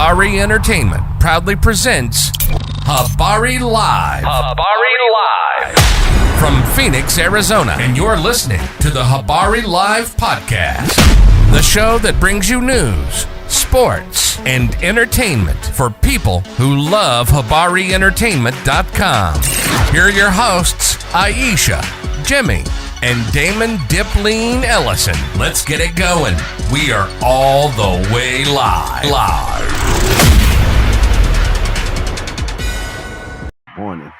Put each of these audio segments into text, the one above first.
Habari Entertainment proudly presents Habari Live. Habari Live. From Phoenix, Arizona. And you're listening to the Habari Live podcast. The show that brings you news, sports, and entertainment for people who love HabariEntertainment.com. Here are your hosts, Iesha, Jimmy, and Damon Dipleen Ellison. Let's get it going. We are all the way live. Morning.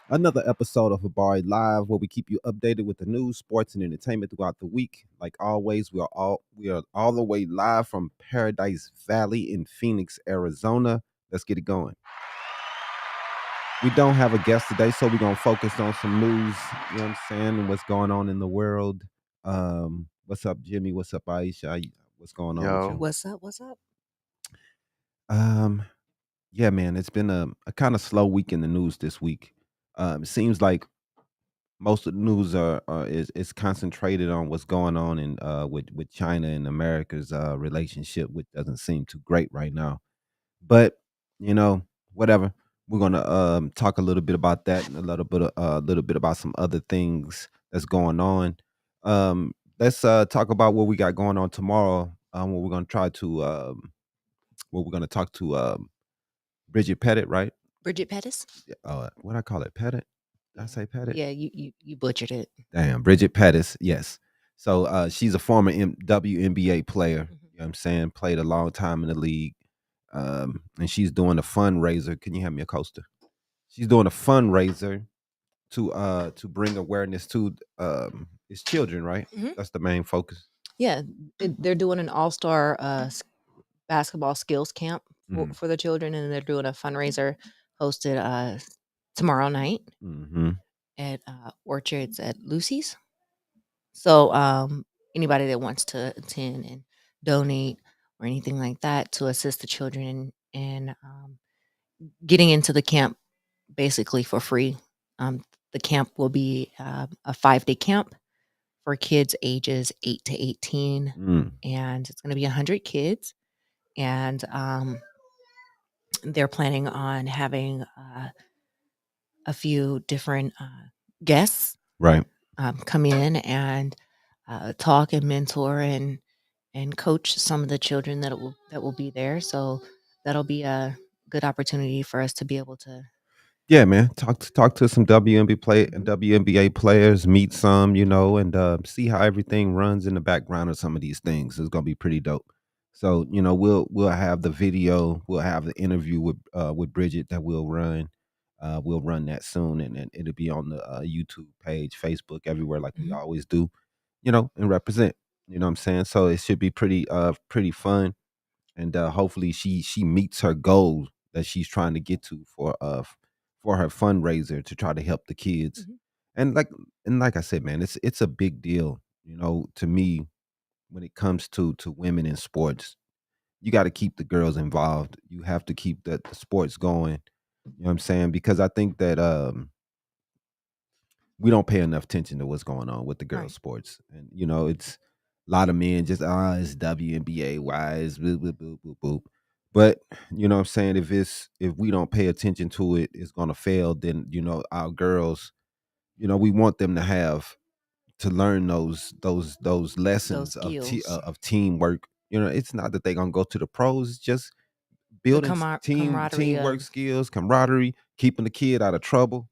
Another episode of Habari Live, where we keep you updated with the news, sports, and entertainment throughout the week. Like always, we are all the way live from Paradise Valley in Phoenix, Arizona. Let's get it going. We don't have a guest today, so we're gonna focus on some news. You know what I'm saying, and what's going on in the world. What's up, Jimmy? What's up, Iesha? What's going on with you? What's up? Yeah, man, it's been a kind of slow week in the news this week. It seems like most of the news is concentrated on what's going on in with China and America's relationship, which doesn't seem too great right now. But whatever. We're gonna talk a little bit about that and a little bit about some other things that's going on. Let's talk about what we got going on tomorrow. Where we're gonna try to talk to Bridget Pettit, right? Bridget Pettis? What I call it, Pettit? Did I say Pettit? Yeah, you butchered it. Damn, Bridget Pettis, yes. So she's a former WNBA player. Mhm. You know what I'm saying? Played a long time in the league. And she's doing a fundraiser. Can you hand me a coaster? She's doing a fundraiser to bring awareness to its children, right? Mhm. That's the main focus. Yeah, they're doing an all-star basketball skills camp for the children, and they're doing a fundraiser hosted tomorrow night at Orchards at Lucy's. So anybody that wants to attend and donate or anything like that to assist the children in getting into the camp basically for free. The camp will be a 5-day camp for kids ages 8 to 18, and it's going to be 100 kids. And they're planning on having a few different guests, Right. come in and talk and mentor and coach some of the children that will be there. So that'll be a good opportunity for us to be able to. Yeah, man. Talk to some WNBA players, meet some, and see how everything runs in the background of some of these things. It's gonna be pretty dope. So, we'll have the video, we'll have the interview with Bridget that we'll run. We'll run that soon, and it'll be on the YouTube page, Facebook, everywhere, like we always do, and represent. You know what I'm saying? So it should be pretty fun, and hopefully she meets her goal that she's trying to get to for her fundraiser to try to help the kids. And like I said, man, it's a big deal, to me, when it comes to women in sports. You got to keep the girls involved. You have to keep the sports going. You know what I'm saying? Because I think that we don't pay enough attention to what's going on with the girls' Right. sports. And it's a lot of men just it's WNBA, why is boop, boop, boop, boop, boop. But you know what I'm saying, if we don't pay attention to it, it's gonna fail. Then our girls, we want them to learn those lessons of skills. of teamwork. It's not that they're gonna go to the pros, it's just The building camaraderie teamwork of. skills, camaraderie, keeping the kid out of trouble,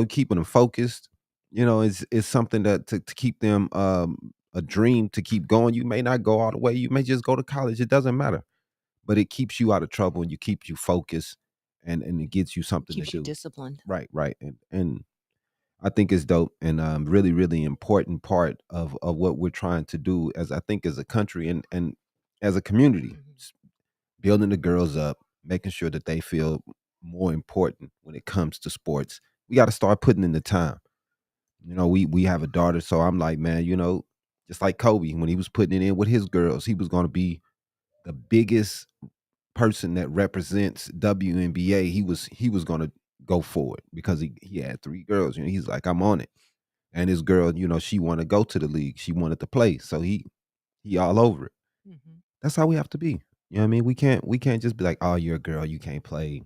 keeping them focused. It's something that to keep them a dream to keep going. You may not go all the way, you may just go to college, it doesn't matter, but it keeps you out of trouble and you keeps you focused, and it gets you something Keeps to you do. disciplined. Right. And I think it's dope, and really, really important part of what we're trying to do, as I think, as a country and as a community. Building the girls up, making sure that they feel more important when it comes to sports. We got to start putting in the time. We have a daughter, so I'm like, man, just like Kobe, when he was putting it in with his girls, he was going to be the biggest person that represents WNBA. He was going to go forward because he had 3 girls. He's like, I'm on it. And his girl, she wanted to go to the league. She wanted to play. So he all over it. That's how we have to be. You know what I mean? We can't just be like, oh, you're a girl, you can't play.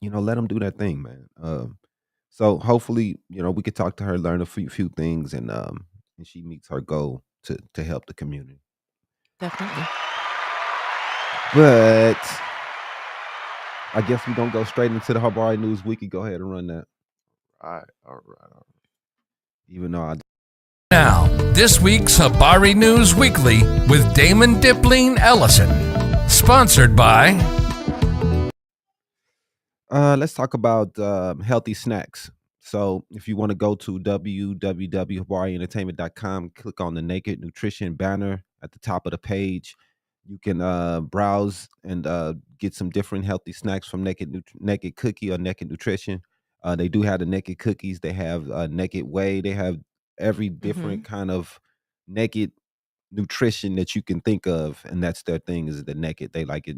Let them do that thing, man. So hopefully, we could talk to her, learn a few things, and she meets her goal to help the community. Definitely. But I guess we're gonna go straight into the Habari News Wiki. Go ahead and run that. All right. Even though I Now, this week's Habari News Weekly with Damon Dipling Ellison. Sponsored by... let's talk about healthy snacks. So if you want to go to www.habareentertainment.com, click on the Naked Nutrition banner at the top of the page. You can browse and get some different healthy snacks from Naked Cookie or Naked Nutrition. They do have the Naked Cookies. They have Naked Whey. They have every different kind of naked nutrition that you can think of, and that's their thing, is the naked. They like it,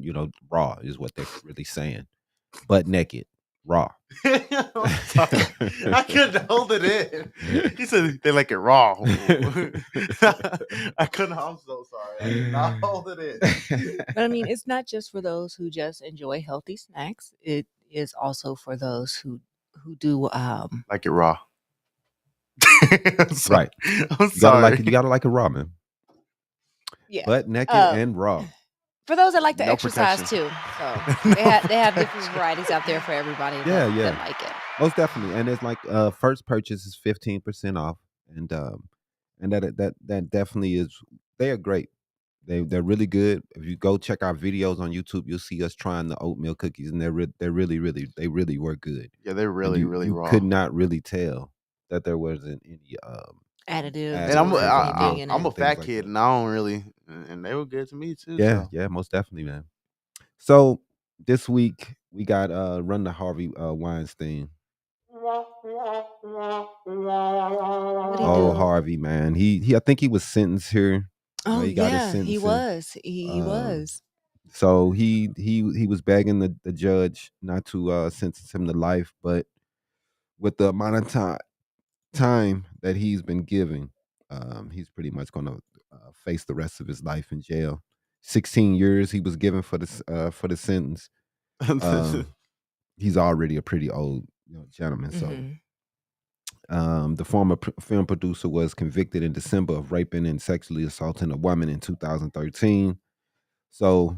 raw is what they're really saying. Butt naked, raw. I couldn't hold it in. He said they like it raw. I couldn't. I'm so sorry. I did not hold it in. But I mean, it's not just for those who just enjoy healthy snacks. It is also for those who do like it raw. Right. I'm sorry. You gotta like it raw, man. Yeah. Butt naked and raw. For those that like to No exercise protection. too, so they have different varieties out there for everybody. That like it. Most definitely, and it's like first purchase is 15% off, and that definitely is. They are great. They're really good. If you go check our videos on YouTube, you'll see us trying the oatmeal cookies, and they really were good. Yeah, they're really really you raw. could not really tell that there wasn't any Additive. And I'm a fat like kid, that. and I don't really. And they were good to me too. Yeah, so. yeah, most definitely, man. So this week we got run the Harvey Weinstein. Harvey, man. He I think he was sentenced here. Oh he got his yeah, he sentencing. was. He was. So he was begging the judge not to sentence him to life, but with the amount of time that he's been given, he's pretty much going to face the rest of his life in jail. 16 years he was given for the sentence. He's already a pretty old gentleman. So the former film producer was convicted in December of raping and sexually assaulting a woman in 2013. So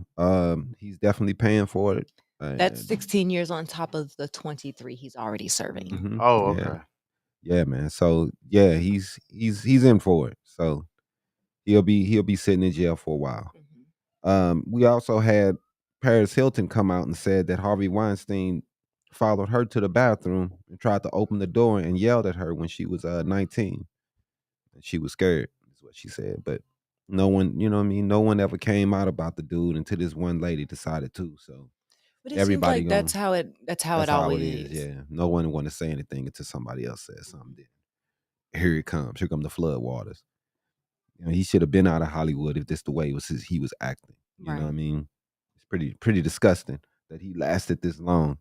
he's definitely paying for it. That's 16 years on top of the 23 he's already serving. Mm-hmm. Oh, okay. Yeah, man. So yeah, he's in for it. So he'll be sitting in jail for a while. We also had Paris Hilton come out and said that Harvey Weinstein followed her to the bathroom and tried to open the door and yelled at her when she was 19. She was scared, is what she said. But no one, no one ever came out about the dude until this one lady decided to. So but it seems like that's how it always is. Yeah. No one want to say anything until somebody else says something. Here it comes. Here come the flood waters. He should have been out of Hollywood if this the way he was acting. You know what I mean? It's pretty disgusting that he lasted this long.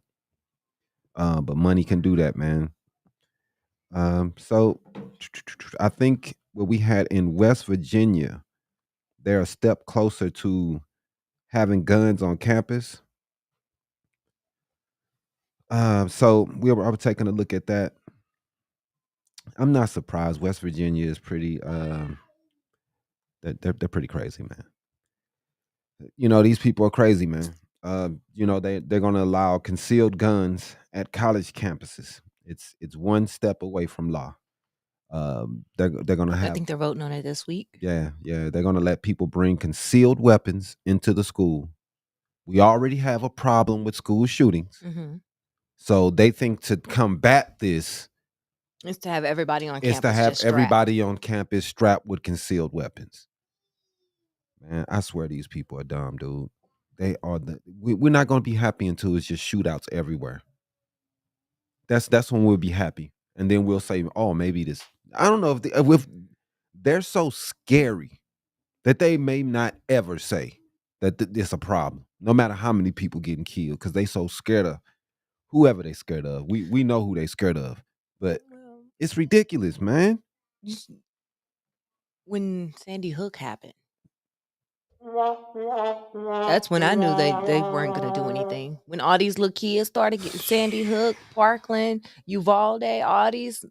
But money can do that, man. So I think what we had in West Virginia, they're a step closer to having guns on campus. So I was taking a look at that. I'm not surprised. West Virginia is pretty. They're pretty crazy, man. These people are crazy, man. They're going to allow concealed guns at college campuses. It's one step away from law. They're going to have. I think they're voting on it this week. Yeah. They're going to let people bring concealed weapons into the school. We already have a problem with school shootings, so they think to combat this. It's to have everybody on campus. It's to have everybody on campus strapped with concealed weapons. Man, I swear these people are dumb, dude. They are we're not going to be happy until it's just shootouts everywhere. That's when we'll be happy, and then we'll say, "Oh, maybe this." I don't know if they're so scary that they may not ever say that it's a problem, no matter how many people getting killed, because they so scared of whoever they scared of. We know who they scared of, but it's ridiculous, man. When Sandy Hook happened, That's when I knew they weren't gonna do anything. When all these little kids started getting Sandy Hook, Parkland, Uvalde, all these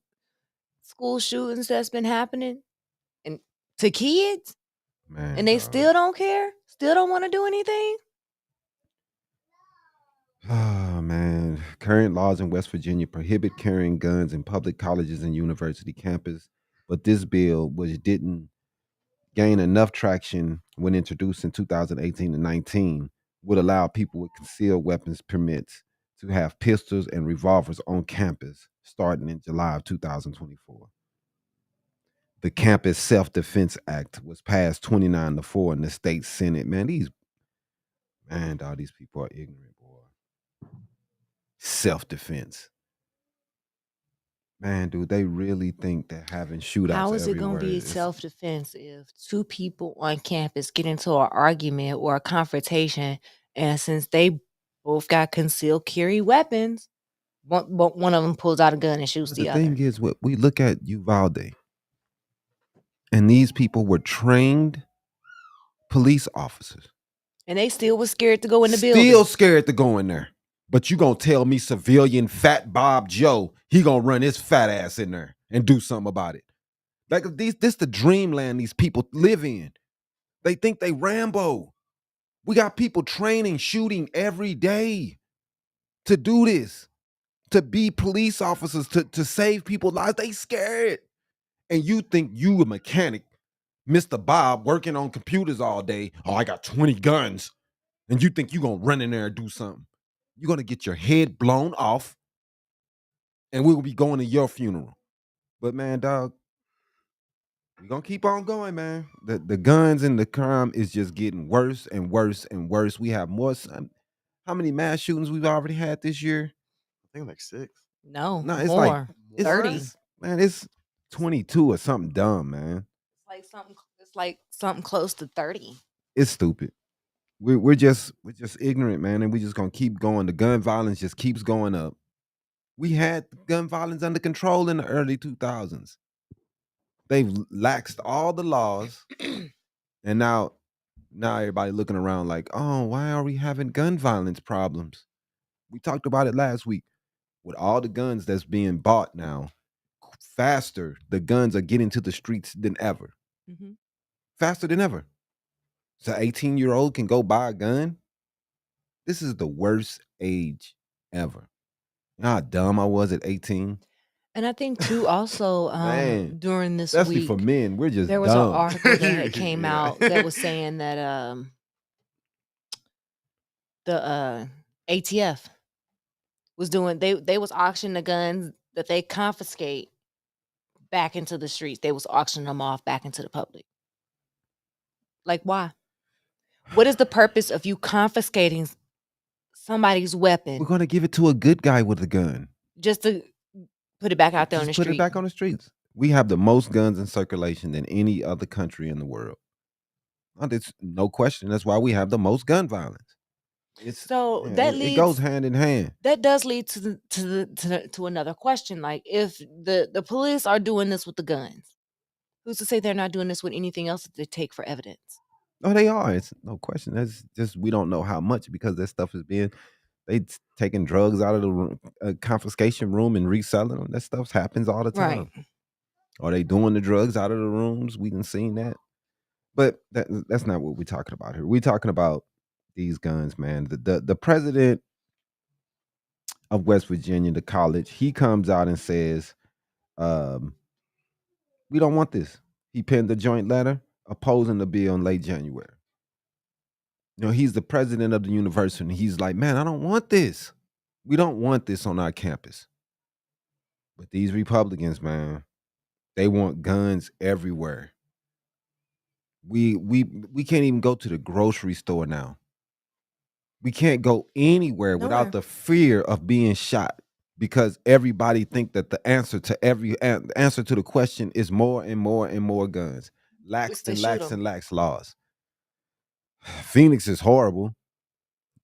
school shootings that's been happening, and to kids, Man, and they dog. still don't care, still don't want to do anything. Oh man. Current laws in West Virginia prohibit carrying guns in public colleges and university campus, but this bill, which didn't gain enough traction when introduced in 2018 and 19, would allow people with concealed weapons permits to have pistols and revolvers on campus starting in July of 2024. The Campus Self-Defense Act was passed 29-4 in the state Senate. Man, all these people are ignorant, boy. Self-defense. Man, dude, they really think that having shootouts How is it going everywhere to be is self-defense if two people on campus get into an argument or a confrontation, and since they both got concealed carry weapons, one of them pulls out a gun and shoots But the the other, thing is, what we look at Uvalde, and these people were trained police officers. and they still was scared to go in the Still building. scared to go in there. But you gonna tell me civilian Fat Bob Joe, he gonna run his fat ass in there and do something about it. Like this the dreamland these people live in. They think they Rambo. We got people training, shooting every day to do this, to be police officers, to save people's lives. They scared. And you think you a mechanic, Mr. Bob, working on computers all day. Oh, I got 20 guns. And you think you gonna run in there and do something. You're gonna get your head blown off, and we will be going to your funeral. But man, dog, we're gonna keep on going, man. The guns and the crime is just getting worse and worse and worse. We have more. How many mass shootings we've already had this year? I think like 6. No, No, it's like more. it's 30. man, it's 22 or something dumb, man. It's like something close to 30. It's stupid. We're just ignorant, man, and we just gonna keep going. The gun violence just keeps going up. We had gun violence under control in the early 2000s. They've laxed all the laws, and now everybody looking around like, oh, why are we having gun violence problems? We talked about it last week. With all the guns that's being bought now, faster the guns are getting to the streets than ever. Mm-hmm. Faster than ever. So 18-year-old can go buy a gun. This is the worst age ever. You know how dumb I was at 18? And I think too, also Man, during this especially week, for men, we're just there was an dumb. article that came Yeah. out that was saying that the ATF was doing they was auctioning the guns that they confiscate back into the streets. They was auctioning them off back into the public. Like, why? What is the purpose of you confiscating somebody's weapon We're gonna give it to a good guy with a gun. just to put it back out there on the Just put street? it back on the streets. We have the most guns in circulation than any other country in the world. It's no question. That's why we have the most gun violence. So that it goes hand in hand. That does lead to another question. Like, if the police are doing this with the guns, who's to say they're not doing this with anything else that they take for evidence? Oh, they are. It's no question. That's just we don't know how much because that stuff is being taking drugs out of the room, confiscation room and reselling them. That stuff happens all the time. Right. Are they doing the drugs out of the rooms? We done seen that. But that's not what we're talking about here. We're talking about these guns, man. The president of West Virginia, the college, he comes out and says, we don't want this. He penned a joint letter opposing the bill in late January. You know, he's the president of the university, and he's like, man, I don't want this. We don't want this on our campus. But these Republicans, man, they want guns everywhere. We can't even go to the grocery store now. We can't go anywhere without the fear of being shot because everybody think that the answer to the question is more and more and more guns. Lax laws. Phoenix is horrible.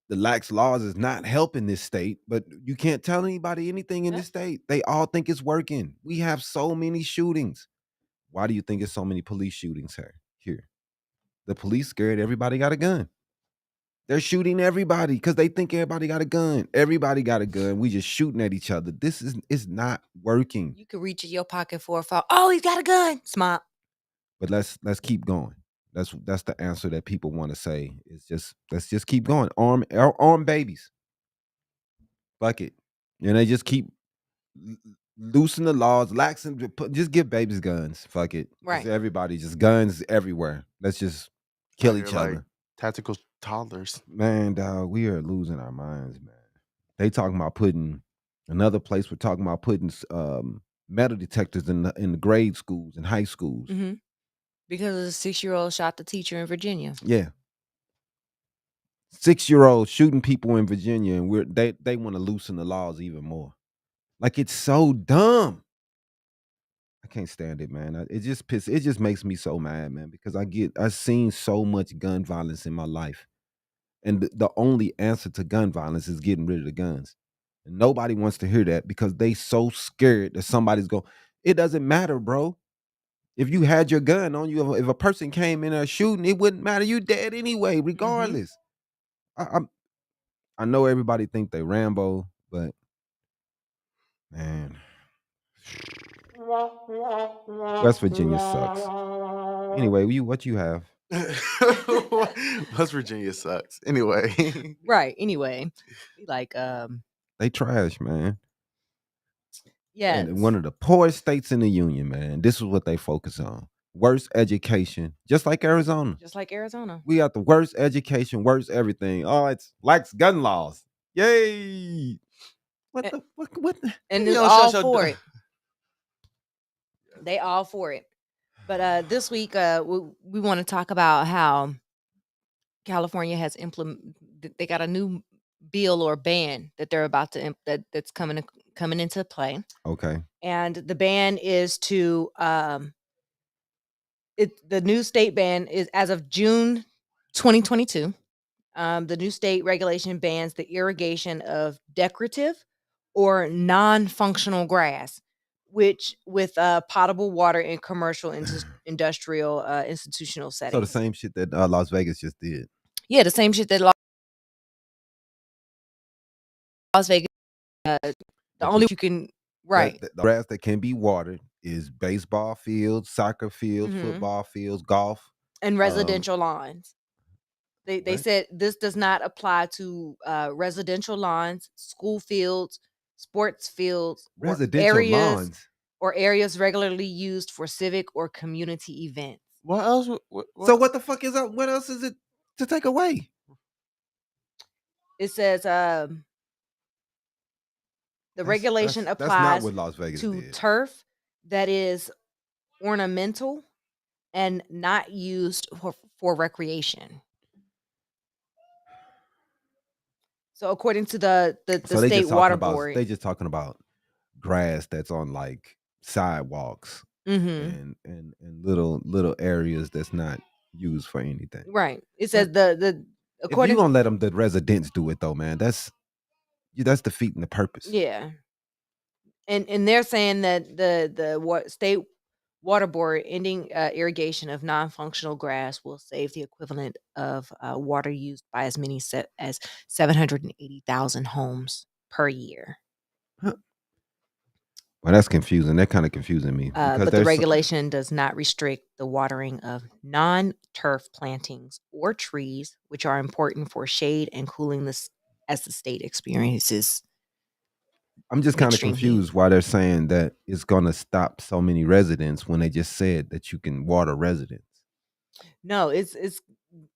The lax laws is not helping this state, but you can't tell anybody anything in this state. They all think it's working. We have so many shootings. Why do you think it's so many police shootings here? The police scared everybody got a gun. They're shooting everybody because they think everybody got a gun. Everybody got a gun. We just shooting at each other. This is not working. You could reach in your pocket for a phone. Oh, he's got a gun. Smart. But let's keep going. That's the answer that people want to say. It's just let's just keep going. Arm babies. Fuck it. And they just keep loosen the laws, laxing. Just give babies guns. Fuck it. Right. Everybody just guns everywhere. Let's just kill each other. Like tactical toddlers. Man, dog, we are losing our minds, man. They talking about putting another place. We're talking about putting metal detectors in the grade schools and high schools. Mm-hmm. Because a 6-year-old shot the teacher in Virginia. Yeah. 6-year-old shooting people in Virginia, and they want to loosen the laws even more. Like, it's so dumb. I can't stand it, man. It just makes me so mad, man, because I've seen so much gun violence in my life. And the only answer to gun violence is getting rid of the guns. And nobody wants to hear that because they so scared that somebody's going. It doesn't matter, bro. If you had your gun on you, if a person came in there shooting, it wouldn't matter. You dead anyway, regardless. Mm-hmm. I know everybody think they Rambo, but man, West Virginia sucks. Anyway, what you have? West Virginia sucks. Anyway. Right. Anyway, like they trash, man. Yeah. And one of the poorest states in the union, man. This is what they focus on. Worst education, just like Arizona. Just like Arizona. We got the worst education, worst everything. Oh, it's likes gun laws. Yay! What? And it's all for it. They all for it. But this week, we want to talk about how California has they got a new bill or ban that they're about to that's coming into play. Okay. And the ban is to the new state ban is as of June 2022. The new state regulation bans the irrigation of decorative or non-functional grass, which with potable water in commercial, industrial, institutional settings. So the same shit that Las Vegas just did. Yeah, the same shit that Las Vegas. The only you can the grass that can be watered is baseball fields, soccer fields, football fields, golf, and residential lawns. They said this does not apply to residential lawns, school fields, sports fields, or areas regularly used for civic or community events. What else? So what the fuck is up? What else is it to take away? It says the regulation applies to turf that is ornamental and not used for recreation. So according to the state water board, they just talking about grass that's on like sidewalks and little areas that's not used for anything. Right. It says according, if you gonna let the residents do it though, man, that's defeating the purpose. Yeah. And they're saying that the state water board ending irrigation of non-functional grass will save the equivalent of water used by as many as 780,000 homes per year. Huh. Well, that's confusing. That kind of confusing me. But the regulation does not restrict the watering of non-turf plantings or trees, which are important for shade and cooling as the state experiences. I'm just kind of confused why they're saying that it's going to stop so many residents when they just said that you can water residents. No,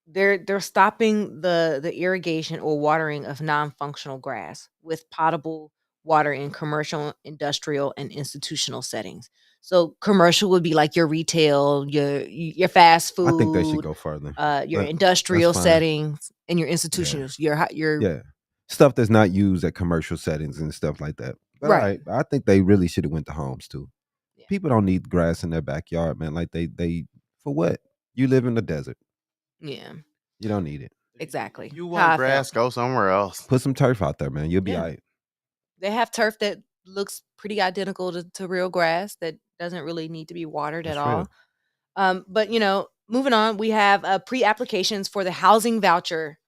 they're stopping the irrigation or watering of non-functional grass with potable water in commercial, industrial, and institutional settings. So commercial would be like your retail, your fast food. I think they should go further. Your industrial settings and your institutional, your stuff that's not used at commercial settings and stuff like that. But right. I think they really should have went to homes too. Yeah. People don't need grass in their backyard, man. Like they for what? You live in the desert. Yeah. You don't need it. Exactly. You want grass, go somewhere else. Put some turf out there, man. You'll be all right. They have turf that looks pretty identical to real grass that doesn't really need to be watered at all. But moving on, we have pre-applications for the housing voucher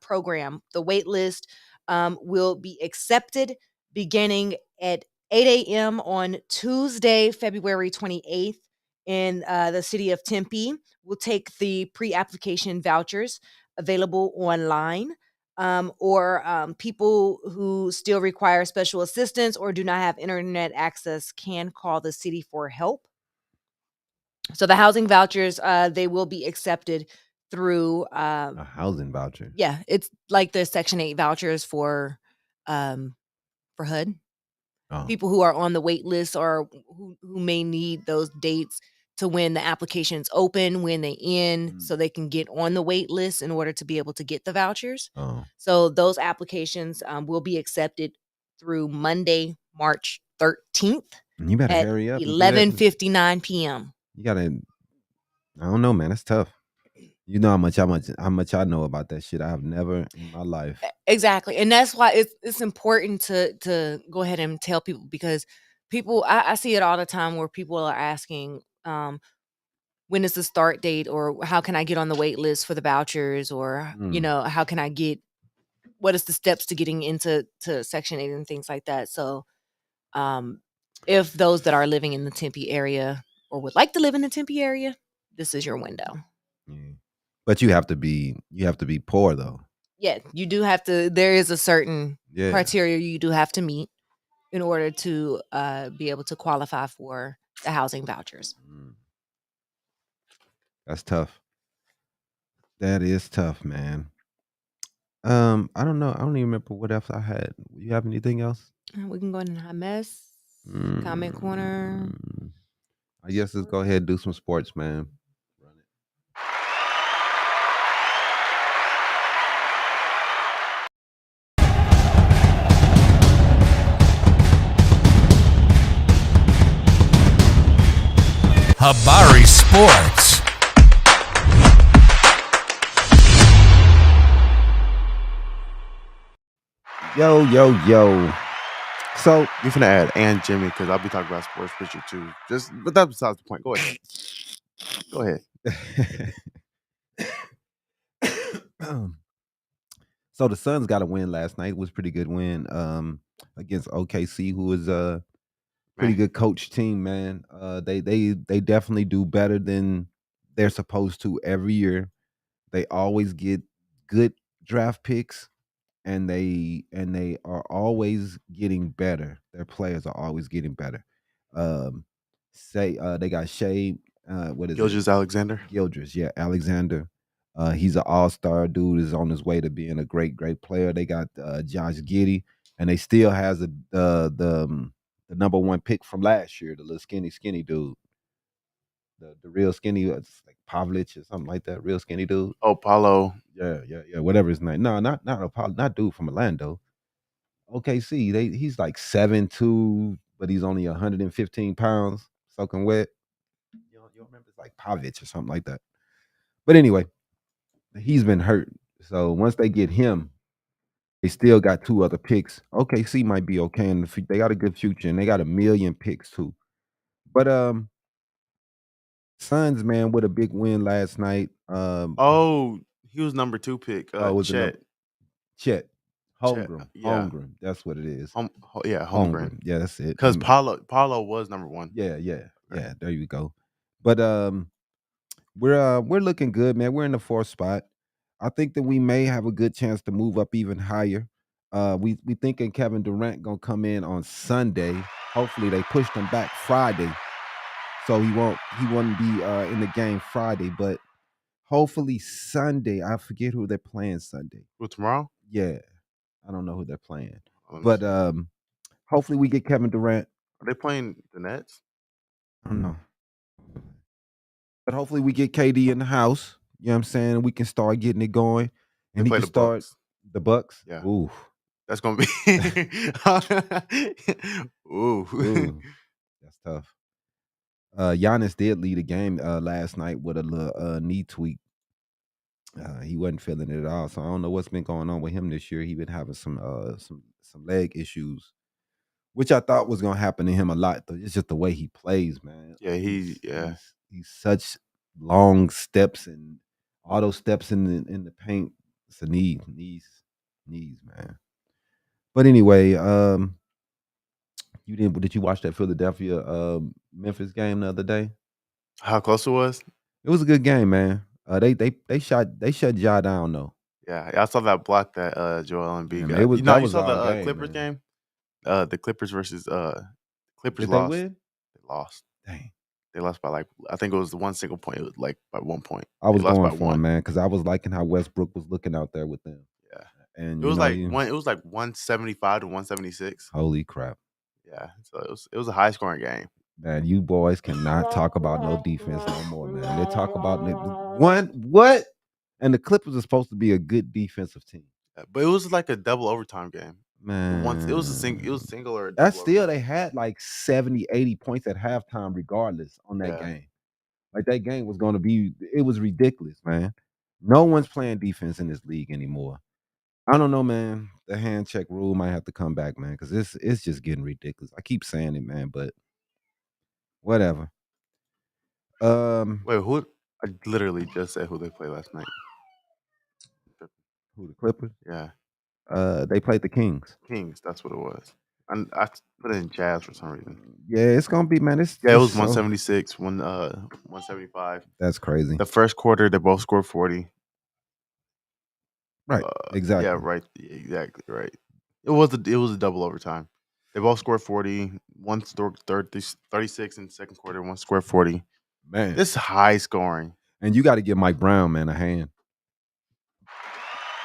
program. The wait list will be accepted beginning at 8 a.m. on Tuesday, February 28th in the city of Tempe. We'll take the pre-application vouchers available online. Or people who still require special assistance or do not have internet access can call the city for help. So the housing vouchers, they will be accepted through, A housing voucher. yeah, it's like the Section 8 vouchers for HUD. Oh. People who are on the wait list or who may need those dates to when the applications open, when they end, so they can get on the wait list in order to be able to get the vouchers. Oh. So those applications will be accepted through Monday, March 13th You better at hurry up. and do that. 11:59 p.m. You gotta. I don't know, man. That's tough. You know how much I know about that shit. I have never in my life. Exactly. And that's why it's important to go ahead and tell people, because people, I see it all the time where people are asking, when is the start date, or how can I get on the wait list for the vouchers, or how can I get, what is the steps to getting into Section 8 and things like that. So if those that are living in the Tempe area or would like to live in the Tempe area, this is your window. Yeah. But you have to be poor though. Yeah, you do have to. There is a certain Yeah. criteria you do have to meet in order to be able to qualify for the housing vouchers. That's tough. That is tough, man. I don't know. I don't even remember what else I had. You have anything else? We can go in hot mess, comment corner. I guess let's go ahead and do some sports, man. Run it. Habari Sports. Yo. So You're finna add and Jimmy, because I'll be talking about sports with you too. But that's besides the point. Go ahead. Go ahead. So the Suns got a win last night. It was a pretty good win against OKC, who is a pretty good coach team, man. They definitely do better than they're supposed to every year. They always get good draft picks, and they are always getting better. Their players are always getting better. They got Shea, what is Gilgeous Alexander. Gildress, yeah, Alexander. He's an all-star dude. Is on his way to being a great player. They got Josh Giddey, and they still has the number one pick from last year, the little skinny dude, the real skinny, it's like Pavlich or something like that. Real skinny dude. Oh, Paulo. Yeah. Whatever his name. No, not Apollo, not dude from Orlando. OKC. He's like 7'2", but he's only 115 pounds, soaking wet. You remember, it's like Pavlich or something like that. But anyway, he's been hurt. So once they get him, they still got two other picks. OKC might be okay in the future. They got a good future, and they got 1 million picks too. But Suns, man, with a big win last night. Oh, he was number 2 pick. Chet. Holmgren. Yeah. Holmgren. That's what it is. Holmgren. Yeah, that's it. Because Paulo was number 1. Yeah. There you go. But we're looking good, man. We're in the 4th spot. I think that we may have a good chance to move up even higher. We thinking Kevin Durant gonna come in on Sunday. Hopefully they pushed him back Friday, so he wouldn't be in the game Friday. But hopefully Sunday. I forget who they're playing Sunday. Well, tomorrow? Yeah, I don't know who they're playing. But hopefully we get Kevin Durant. Are they playing the Nets? I don't know. But hopefully we get KD in the house. You know what I'm saying? We can start getting it going. And he play can the start Bucks. the Bucks. Yeah. Ooh. That's gonna be Ooh. That's tough. Giannis did lead a game last night with a little knee tweak. He wasn't feeling it at all. So I don't know what's been going on with him this year. He been having some leg issues, which I thought was gonna happen to him a lot. Though it's just the way he plays, man. Yeah, he's such long steps and all those steps in the paint. It's a knees, man. But anyway, did you watch that Philadelphia Memphis game the other day? How close it was? It was a good game, man. They shut Ja down though. Yeah, I saw that block that Joel Embiid Yeah, got. man, You was saw our the game, Clippers man. game? The Clippers versus Clippers Did they lost. win? They lost. Dang. They lost by I think it was one single point. It was like by 1 point. I was They lost going by for him, one. man, because I was liking how Westbrook was looking out there with them. Yeah, and it was it was like 175 to 176. Holy crap! Yeah, so it was a high scoring game. Man, you boys cannot talk about no defense no more, man. They talk about what? And the Clippers are supposed to be a good defensive team, but it was like a double overtime game. man. It was a single or a that's still overtime. They had like 70, 80 points at halftime, regardless on that game. Like that game was going to be, it was ridiculous, man. No one's playing defense in this league anymore. I don't know, man. The hand check rule might have to come back, man, because it's just getting ridiculous. I keep saying it, man, but whatever. Wait, who? I literally just said who they played last night. Who, the Clippers? Yeah. They played the Kings. Kings, that's what it was. I put it in Jazz for some reason. Yeah, it's gonna be, man. It was 176, 175. That's crazy. The first quarter, they both scored 40. Right. Exactly. Yeah, right. Exactly right. It was a double overtime. They both scored 40. One scored 36 in the second quarter. One scored 40. Man, this is high scoring. And you got to give Mike Brown, man, a hand.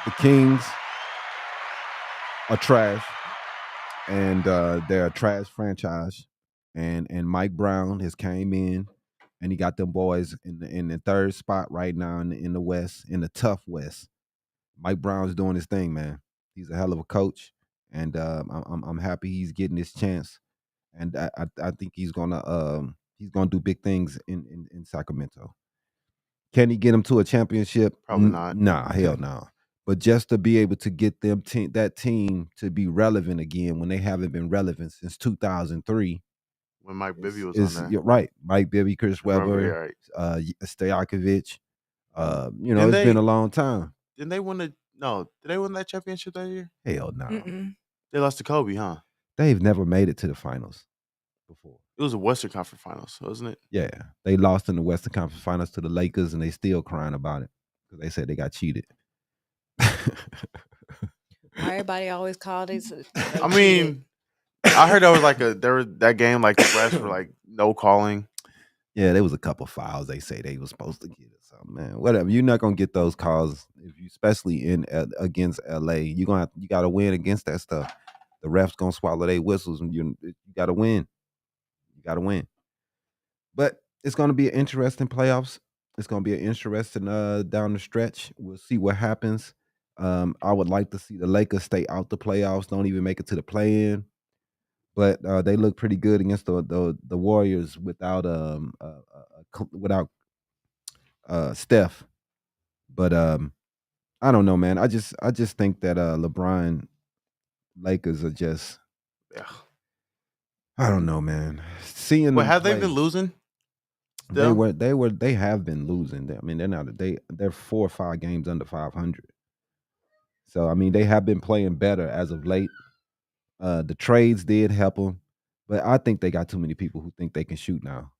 The Kings are trash, and they're a trash franchise. And Mike Brown has came in, and he got them boys in the third spot right now in the West, in the tough West. Mike Brown's doing his thing, man. He's a hell of a coach, and I'm happy he's getting his chance. And I think he's gonna do big things in Sacramento. Can he get him to a championship? Probably not. Nah, hell no. But just to be able to get them that team to be relevant again when they haven't been relevant since 2003. When Mike Bibby was on there. You're right. Mike Bibby, Chris Webber, Stojakovic. It's been a long time. Did they win that championship that year? Hell no. They lost to Kobe, huh? They've never made it to the finals before. It was a Western Conference Finals, wasn't it? Yeah. They lost in the Western Conference Finals to the Lakers, and they still crying about it because they said they got cheated. Everybody always called it. I mean, I heard there was that game, like the refs were like no calling. Yeah, there was a couple fouls they say they were supposed to get or something, man. Whatever. You're not gonna get those calls especially against LA. You gotta win against that stuff. The refs gonna swallow their whistles, and you gotta win. You gotta win. But it's gonna be an interesting playoffs. It's gonna be an interesting down the stretch. We'll see what happens. I would like to see the Lakers stay out the playoffs, don't even make it to the play-in. But they look pretty good against the Warriors without Steph. But I don't know, man. I just think that LeBron Lakers are just, I don't know, man. Seeing them have they been losing? Still? They have been losing. I mean, they're 4 or 5 games under 500. So I mean, they have been playing better as of late. The trades did help them, but I think they got too many people who think they can shoot now.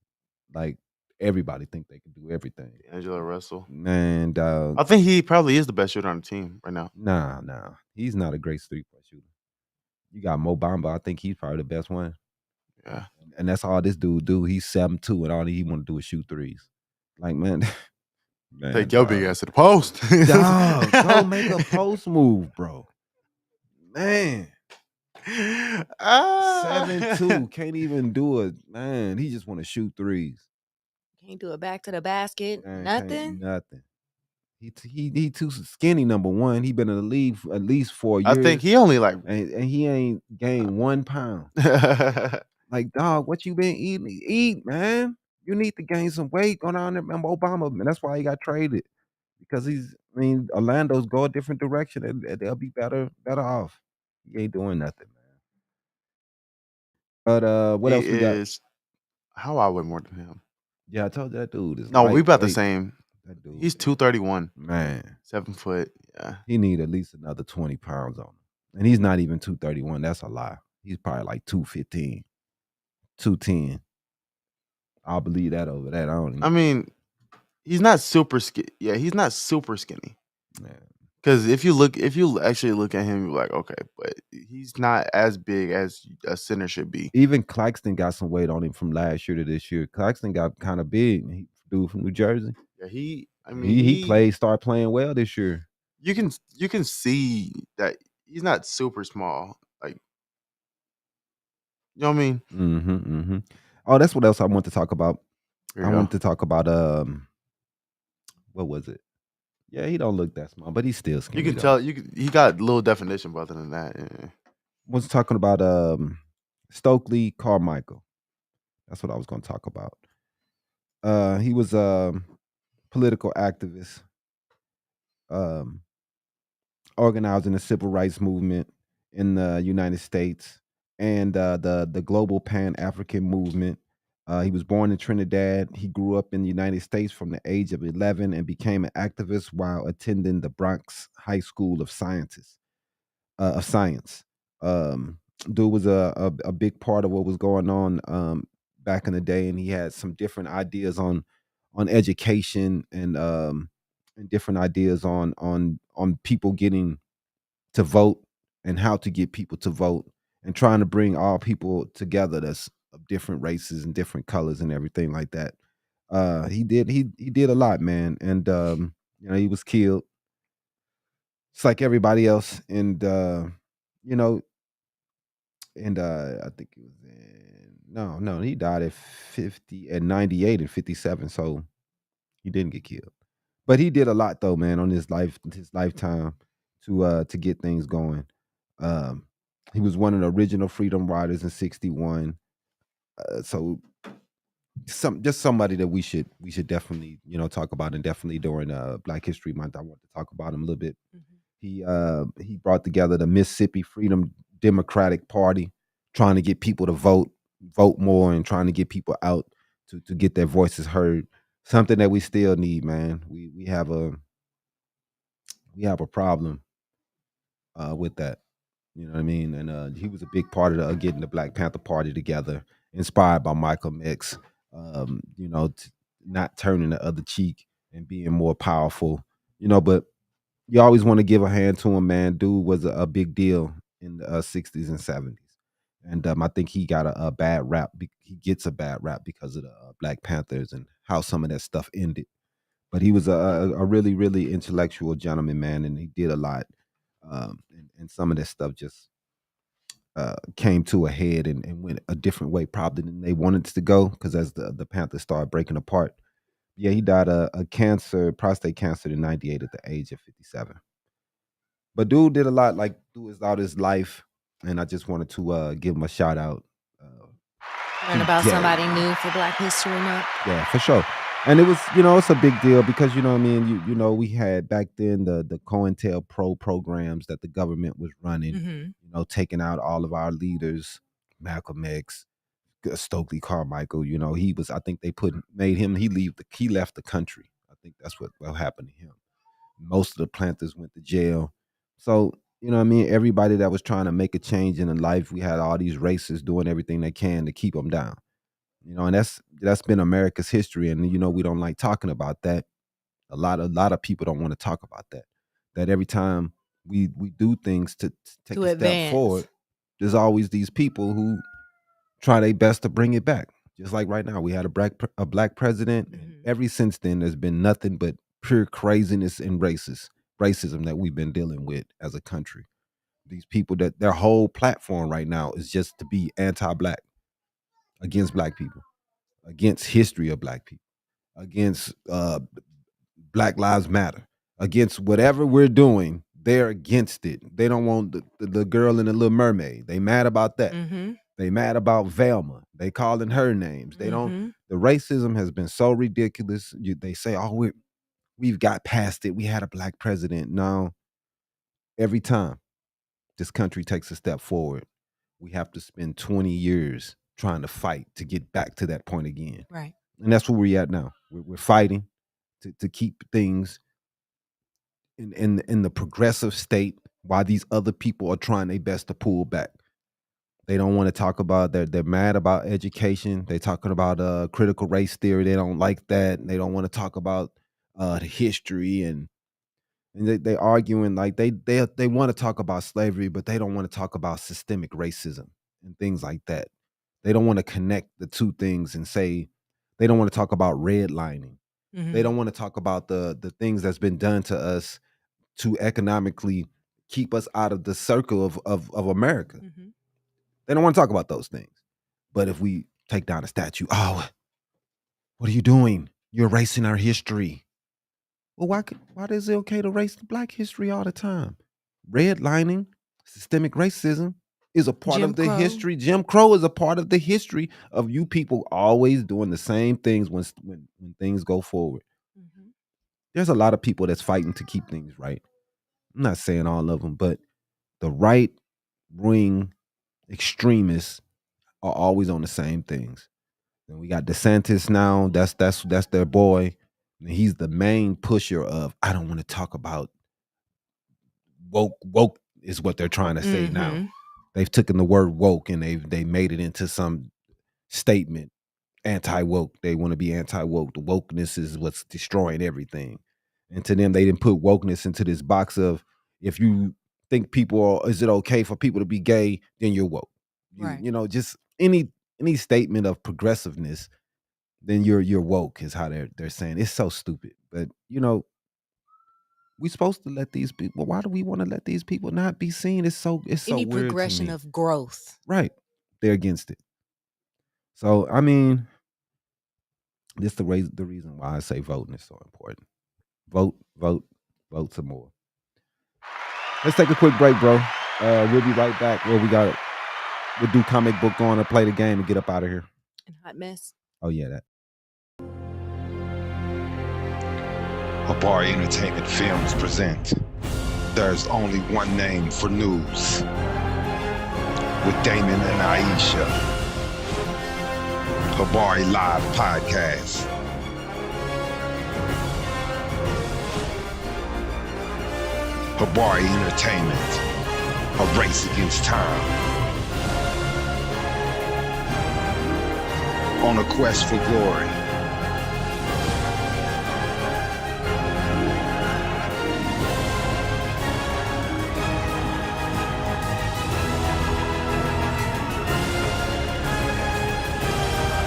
Like everybody think they can do everything. Angelo Russell, man, dog. I think he probably is the best shooter on the team right now. Nah, he's not a great 3-point shooter. You got Mo Bamba. I think he's probably the best one. Yeah, and that's all this dude do. He's 7'2", and all he want to do is shoot threes. Like, man, take your big ass to the post. Dog, go make a post move, bro. Man. 7'2", can't even do it, man. He just want to shoot threes. Can't do it back to the basket. Man, nothing. He too skinny. Number one, he been in the league for at least 4 years. I think he only and he ain't gained 1 pound. Like, dog, what you been eating? Eat, man. You need to gain some weight. Going on there, man. Obama, man. That's why he got traded, because Orlando's go a different direction, and they'll be better off. He ain't doing nothing, man. But what else we got? How I weigh more than him? Yeah, I told you that dude is No, we about the lightweight. same. That dude, He's 231, man. 7 foot. Yeah, He need at least another 20 pounds on him. And he's not even 231. That's a lie. He's probably like 215, 210. I'll believe that over that. I don't even. I mean, he's not super skinny. Yeah, he's not super skinny. Man. Because if you actually look at him, you're like, okay, but he's not as big as a center should be. Even Claxton got some weight on him from last year to this year. Claxton got kind of big. He dude from New Jersey. Yeah, He started playing well this year. You can see that he's not super small. Like, you know what I mean? Mm-hmm. Mm-hmm. Oh, that's what else I want to talk about. Here I you want go. to talk about what was it? Yeah, he don't look that small, but he's still skinny. You can though. tell he got a little definition, but other than that, yeah. Was talking about Stokely Carmichael. That's what I was going to talk about. He was a political activist, um, organizing the civil rights movement in the United States and the global Pan African movement. He was born in Trinidad. He grew up in the United States from the age of 11 and became an activist while attending the Bronx High School of Sciences. Of science. Um, Dude was a big part of what was going on back in the day, and he had some different ideas on education and different ideas on people getting to vote and how to get people to vote and trying to bring all people together that's of different races and different colors and everything like that. He did a lot, man, and he was killed. It's like everybody else, and you know, and I think it was no, he died at 98 and 57, so he didn't get killed. But he did a lot though, man, on his lifetime to get things going. Um he was one of the original freedom riders in 61. So just somebody that we should definitely, talk about, and definitely during Black History Month I want to talk about him a little bit. He brought together the Mississippi Freedom Democratic Party, trying to get people to vote more, and trying to get people out to get their voices heard. Something that we still need, man. We have a problem with that. You know what I mean? And he was a big part of getting the Black Panther Party together, inspired by Michael X. Not turning the other cheek and being more powerful. But you always want to give a hand to him, man. Dude was a big deal in the 60s and 70s. And I think he got a bad rap. He gets a bad rap because of the Black Panthers and how some of that stuff ended. But he was a really, really intellectual gentleman, man, and he did a lot. And some of that stuff just came to a head and went a different way probably than they wanted it to go, because as the Panthers started breaking apart. Yeah, he died of prostate cancer in 98 at the age of 57. But dude did a lot, like throughout his life, and I just wanted to give him a shout out. Learn about somebody new for Black History Month. Yeah, for sure. And it was, it's a big deal because what I mean, we had back then the COINTELPRO programs that the government was running, taking out all of our leaders, Malcolm X, Stokely Carmichael. I think they made him he left the country. I think that's what happened to him. Most of the planters went to jail. So, what I mean? Everybody that was trying to make a change in life, we had all these racists doing everything they can to keep them down. And that's been America's history. And, we don't like talking about that. A lot of people don't want to talk about that. That every time we do things to take a step forward, there's always these people who try their best to bring it back. Just like right now, we had a black president. And ever since then, there's been nothing but pure craziness and racism that we've been dealing with as a country. These people that their whole platform right now is just to be anti-black, against black people, against history of black people, against Black Lives Matter, against whatever we're doing. They're against it. They don't want the girl in the Little Mermaid. They mad about that. They mad about Velma. They calling her names. They don't. The racism has been so ridiculous. They say, "Oh, we've got past it. We had a black president." No, every time this country takes a step forward, we have to spend 20 years trying to fight to get back to that point again. Right. And that's where we're at now. We're fighting to keep things in the progressive state while these other people are trying their best to pull back. They don't want to talk about they're mad about education. They're talking about critical race theory. They don't like that. They don't want to talk about the history and they arguing like they want to talk about slavery, but they don't want to talk about systemic racism and things like that. They don't want to connect the two things and say they don't want to talk about redlining. They don't want to talk about the things that's been done to us to economically keep us out of the circle of America. They don't want to talk about those things. But if we take down a statue, oh, what are you doing? You're erasing our history. Well, why is it okay to erase Black history all the time? Redlining, systemic racism is a part of the history. Jim Crow is a part of the history of you people always doing the same things when things go forward. There's a lot of people that's fighting to keep things right. I'm not saying all of them, but the right wing extremists are always on the same things. And we got DeSantis now. That's their boy. And he's the main pusher of I don't want to talk about woke is what they're trying to say now. They've taken the word woke and they made it into some statement. Anti-woke. They want to be anti-woke. The wokeness is what's destroying everything. And to them, they didn't put wokeness into this box of if you think is it okay for people to be gay, then you're woke. You know, just any statement of progressiveness, then you're woke is how they're saying. It's so stupid. But you know, we're supposed to let these people. Why do we want to let these people not be seen? It's so any weird progression to me. of growth. Right. They're against it. So I mean, this is the reason why I say voting is so important. Vote some more. Let's take a quick break, bro. We'll be right back. We'll do comic book on and play the game and get up out of here. And hot mess. Oh yeah, that. Habari Entertainment Films present There's Only One Name for News with Damon and Iesha. Habari Live Podcast. Habari Entertainment, a race against time. On a quest for glory.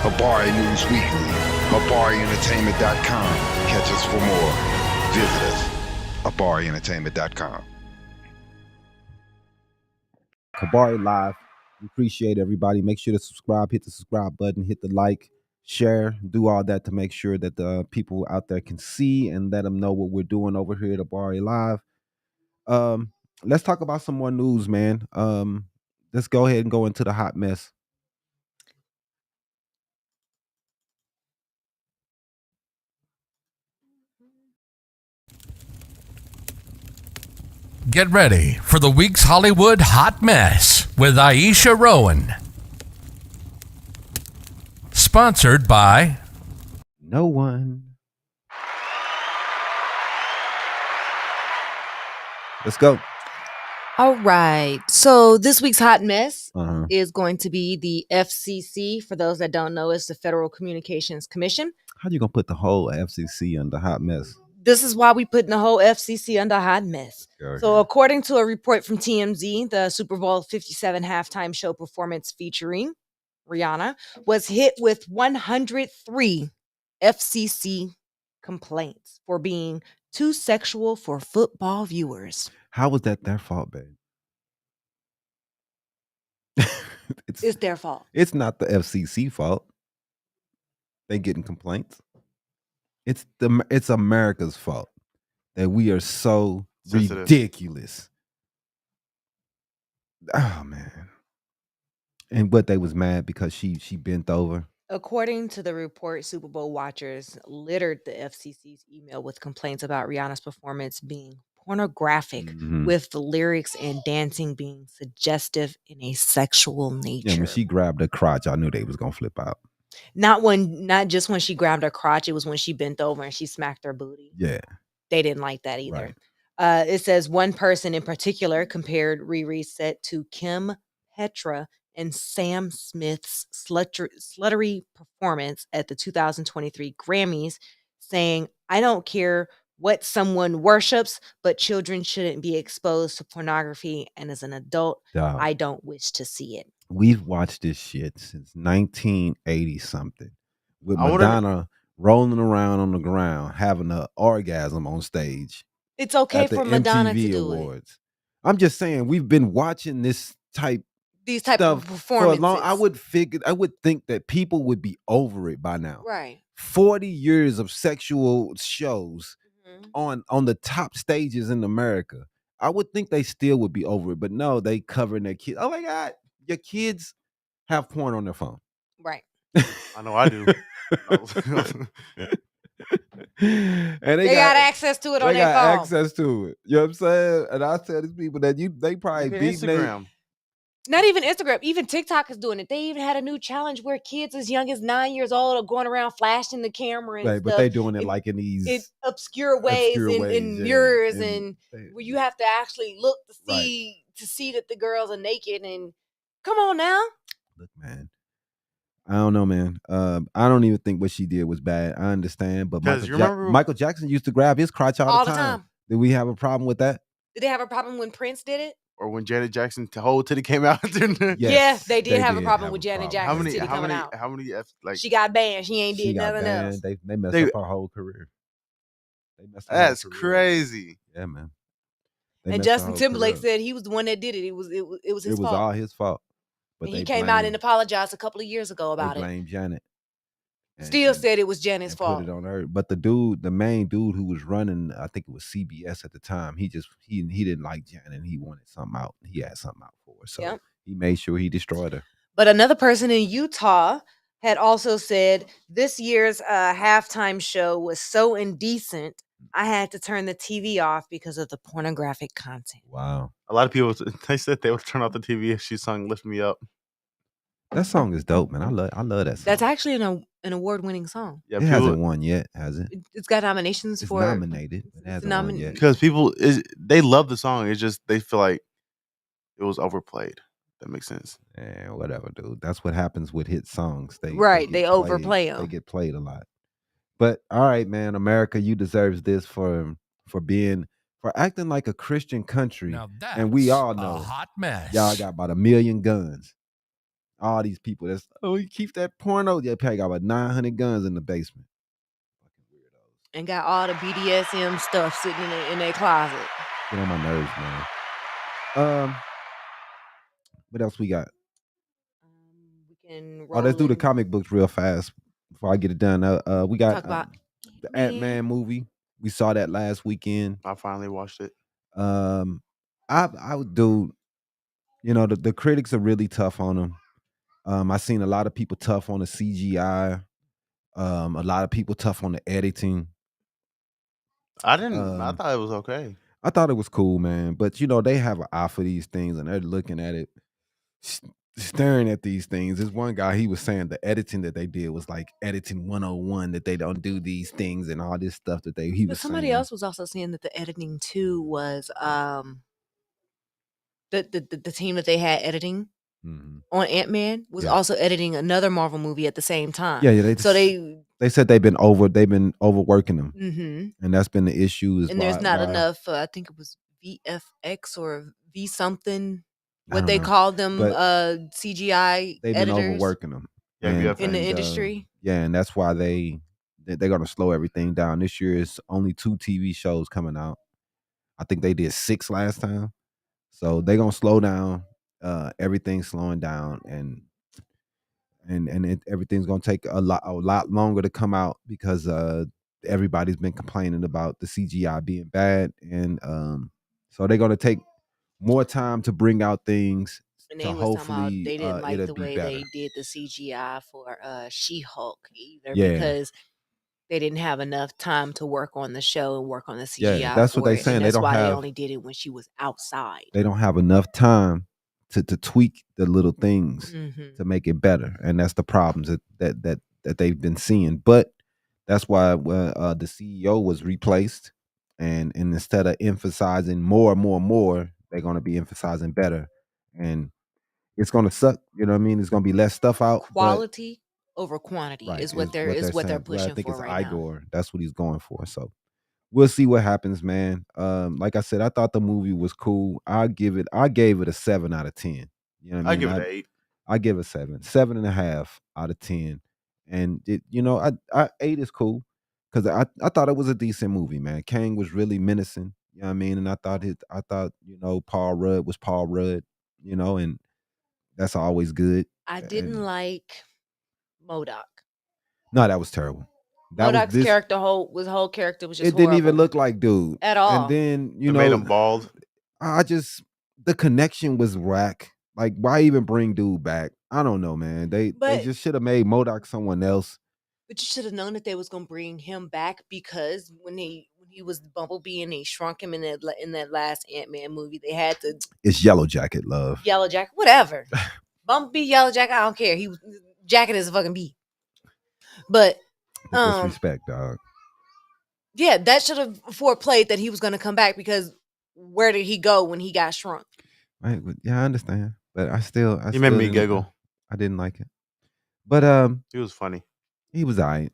Habari News Weekly, HabariEntertainment.com. Catch us for more. Visit us, HabariEntertainment.com. Habari Live. We appreciate everybody. Make sure to subscribe, hit the subscribe button, hit the like, share, do all that to make sure that the people out there can see and let them know what we're doing over here at Habari Live. Let's talk about some more news, man. Let's go ahead and go into the hot mess. Get ready for the week's Hollywood Hot Mess with Iesha Rowan. Sponsored by No one. Let's go. All right. So this week's hot mess is going to be the FCC. For those that don't know, it's the Federal Communications Commission. How you gonna put the whole FCC under hot mess? This is why we put the whole FCC under hot mess. Okay. So according to a report from TMZ, the Super Bowl 57 halftime show performance featuring Rihanna was hit with 103 FCC complaints for being too sexual for football viewers. How was that their fault, babe? It's their fault. It's not the FCC fault. They getting complaints. It's America's fault that we are so sensitive. Ridiculous. Oh man. And but they was mad because she bent over. According to the report, Super Bowl watchers littered the FCC's email with complaints about Rihanna's performance being pornographic, with the lyrics and dancing being suggestive in a sexual nature. Yeah, when she grabbed her crotch, I knew they was gonna flip out. Not just when she grabbed her crotch. It was when she bent over and she smacked her booty. Yeah. They didn't like that either. Right. It says one person in particular compared Riri's set to Kim Petra and Sam Smith's sluttery performance at the 2023 Grammys, saying, "I don't care what someone worships, but children shouldn't be exposed to pornography. And as an adult, Dog. I don't wish to see it." We've watched this shit since 1980 something, with I would've- Madonna rolling around on the ground having an orgasm on stage It's okay at the for Madonna MTV to do it. Awards. I'm just saying, we've been watching this These type stuff of for a performances. long. I would think that people would be over it by now. Right. 40 years of sexual shows Mhm. on the top stages in America. I would think they still would be over it, but no, they covering their kids. Oh my God, your kids have porn on their phone. Right. I know I do. And They got access to it on they their got phone. access to it. You know what I'm saying? And I tell these people that they probably Even beating they- Instagram. Not even Instagram, even TikTok is doing it. They even had a new challenge where kids as young as 9 years old are going around flashing the camera and Right, stuff. but they doing it like in these obscure ways, obscure in ways, yeah, mirrors, and and they- where you have to actually look to Right. see that the girls are naked. And come on now. Look, man. I don't know, man. I don't even think what she did was bad. I understand, but 'Cause you remember- Michael Jackson used to grab his crotch all the the time. time. Did we have a problem with that? Did they have a problem when Prince did it? Or when Janet Jackson whole titty came out. Yes, Yeah, they did have a did problem with Janet problem. Jackson's titty coming out. How many like She got banned. She ain't She did got nothing banned. else. They messed They- up her whole career. They messed up her that's whole career. crazy. Yeah, man. They And messed her Justin whole Timberlake career up. said he was the one that did it. It was his It was fault. all his fault. But And he they came out and blamed- apologized a couple of years ago they about it. blamed Janet. And- Still and- said it was Janet's and fault. put it on her. But the main dude who was running, I think it was CBS at the time, he didn't like Janet. He wanted something out. He had something out for her. So Yep. he made sure he destroyed her. But another person in Utah had also said this year's halftime show was so indecent, I had to turn the TV off because of the pornographic content. Wow. A lot of people they said they would turn off the TV if she sung "Lift Me Up." That song is dope, man. I love that song. That's actually an award-winning song. Yeah, it people, hasn't won yet, has it? It's got nominations It's for nominated, but it it's hasn't won nomin- yet. because people they love the song. It's just they feel like it was overplayed. That makes sense. Whatever, dude. That's what happens with hit songs. They Right, get they played. overplay 'em. They get played a lot. But all right, man, America, you deserves this for acting like a Christian country. Now that's And we all a know hot mess. y'all got about 1 million guns. All these people that's you keep that porno. Yeah, probably got about 900 guns in the basement. Fucking weirdos. and got all the BDSM stuff sitting in their closet. Get on my nerves, man. What else we got? We can Oh, let's do the roll in- comic books real fast before I get it done. We got Talk about the Ant-Man movie. We saw that last weekend. I finally watched it. I would do. You know, the critics are really tough on him. I seen a lot of people tough on the CGI. A lot of people tough on the editing. I didn't. I thought it was okay. I thought it was cool, man. But you know, they have an eye for these things, and they're looking at it, staring at these things. This one guy, he was saying the editing that they did was like editing 101, that they don't do these things and all this stuff that he But was somebody saying. else was also saying that the editing too was the team that they had editing Mhm. on Ant-Man was Yeah. also editing another Marvel movie at the same time. Yeah, yeah. So They said they've been overworking them, hmm and that's been the issue. Is and there's why- not why- enough. I think it was VFX or V something. I What don't they know, called them but CGI they've been editors overworking them. Yeah, And- VFX. in the and, industry. Yeah, and that's why they're gonna slow everything down. This year is only 2 TV shows coming out. I think they did 6 last time, so they're gonna slow down. Everything's slowing down, and everything's gonna take a lot longer to come out because everybody's been complaining about the CGI being bad, and so they're gonna take more time to bring out things. And to they was talking about hopefully, they didn't like it'll the be way better. they did the CGI for She-Hulk either Yeah. because they didn't have enough time to work on the show and work on the CGI. Yeah, that's what for they it, saying. and They that's don't why have- they only did it when she was outside. They don't have enough time to tweak the little things Mm-hmm. to make it better, and that's the problems that they've been seeing. But that's why the CEO was replaced, and instead of emphasizing more, they're going to be emphasizing better, and it's going to suck. You know what I mean? It's going to be less stuff out, but Quality over quantity right is what they're saying. Well, I pushing think for it's right now. Igor. That's what he's going for. So we'll see what happens, man. Like I said, I thought the movie was cool. I gave it a 7 out of 10. You know what I mean? I give it an 8. I give it 7.5 out of 10. And I 8 is cool because I thought it was a decent movie, man. Kang was really menacing. You know what I mean? And I thought Paul Rudd was Paul Rudd. And that's always good. I didn't like MODOK. No, that was terrible. That was MODOK's character whole character was just it didn't horrible even look like dude at all. And then They made him bald. the connection was whack. Like, why even bring dude back? I don't know, man. They just should have made MODOK someone else. But you should have known that they was gonna bring him back, because when he was Bumblebee and they shrunk him in that last Ant-Man movie, they had to. It's Yellow Jacket, love. Yellow Jacket, whatever. Bumblebee, Yellow Jacket, I don't care. He was Jacket is a fucking bee. But disrespect, dog. Yeah, that should have foreplayed that he was gonna come back, because where did he go when he got shrunk? Right, yeah, I understand, but he made me giggle. I didn't like it, but he was funny. He was alright.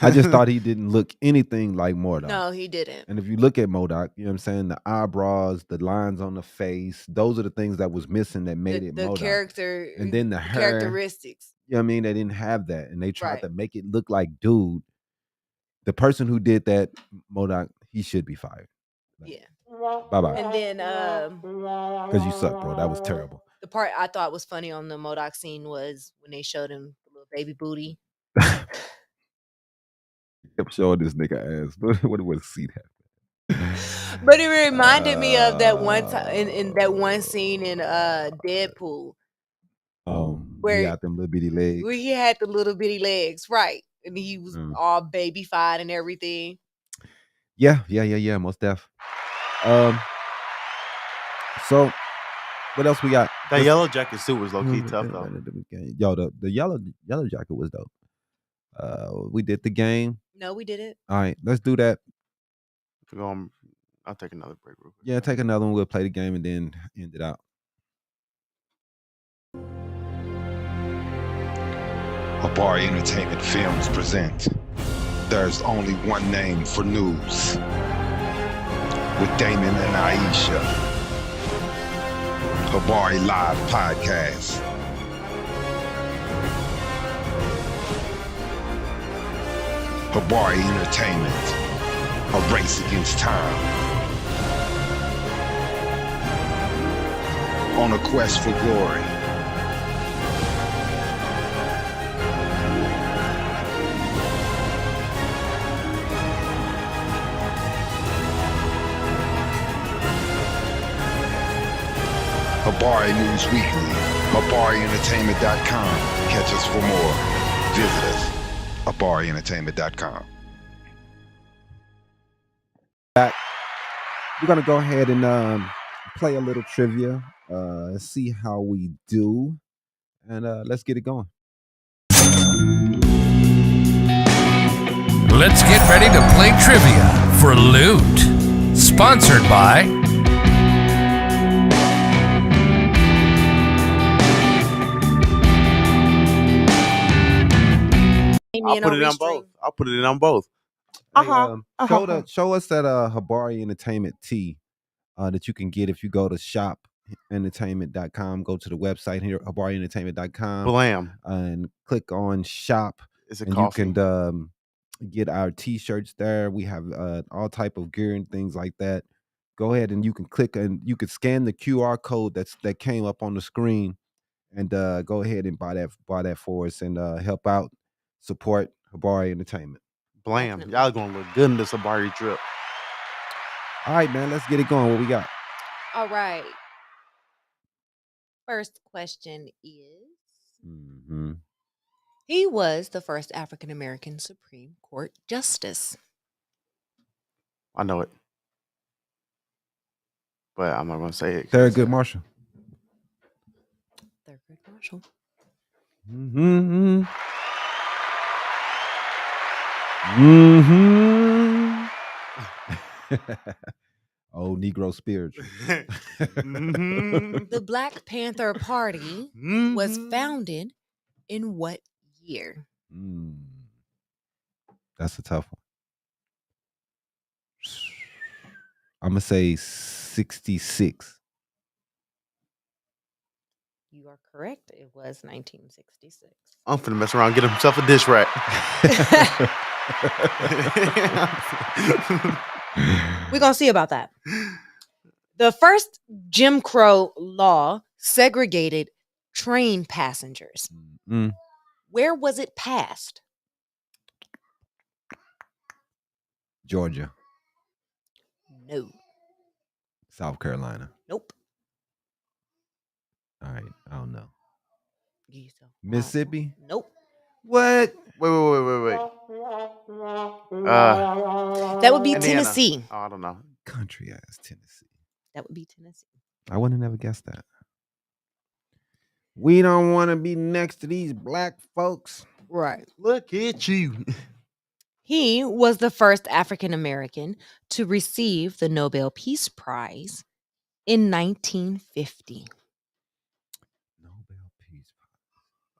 I just thought he didn't look anything like MODOK. No, he didn't. And if you look at MODOK, you know what I'm saying, the eyebrows, the lines on the face, those are the things that was missing that made it MODOK. Character, and then the hair, characteristics. You know what I mean? They didn't have that, and they tried to make it look like dude. The person who did that, MODOK, he should be fired. Yeah. Bye-bye. And then because you suck, bro. That was terrible. The part I thought was funny on the MODOK scene was when they showed him the little baby booty. Kept showing this nigga ass. What was the scene happening? But it reminded me of that one time in that one scene in Deadpool. Where he got them little bitty legs. Where he had the little bitty legs, right? And he was all baby-fied and everything. Yeah, most def. So what else we got? That Yellow Jacket suit was low-key tough though. Yo, the yellow jacket was dope. We did the game. No, we did it. All right, let's do that. I'll take another break real quick. Yeah, take another one. We'll play the game and then end it out. Habari Entertainment Films present There's Only One Name for News with Damon and Iesha. Habari Live Podcast. Habari Entertainment. A race against time. On a quest for glory. Habari News Weekly, HabariEntertainment.com. Catch us for more. Visit us, HabariEntertainment.com. Back. We're gonna go ahead and play a little trivia. See how we do, and let's get it going. Let's get ready to play trivia for loot. Sponsored by I'll put it on both. Show us that Habari Entertainment tee that you can get if you go to shopentertainment.com. Go to the website here, HabariEntertainment.com. Blam. And click on shop. It's a and coffee. You can get our t-shirts there. We have all type of gear and things like that. Go ahead and you can click and you can scan the QR code that came up on the screen, and go ahead and buy that for us and help out, support Habari Entertainment. Blam. Y'all gonna look good in this Habari trip. All right, man, let's get it going. What we got? All right. First question is, he was the first African American Supreme Court justice. I know it, but I'm not gonna say it. Thurgood Marshall. commercial. Mm-hmm. Mm-hmm. Oh, Negro spiritual. The Black Panther Party was founded in what year? That's a tough one. I'm going to say 66. You are correct. It was 1966. I'm finna mess around and get himself a dish rack. We're going to see about that. The first Jim Crow law segregated train passengers. Where was it passed? Georgia. No. South Carolina. Nope. All right. I don't know. Iesha. Mississippi? Nope. What? Wait. That would be Indiana. Tennessee. Oh, I don't know. Country ass Tennessee. That would be Tennessee. I wouldn't have never guessed that. We don't want to be next to these black folks. Right. Look at you. He was the first African American to receive the Nobel Peace Prize in 1950. Nobel Peace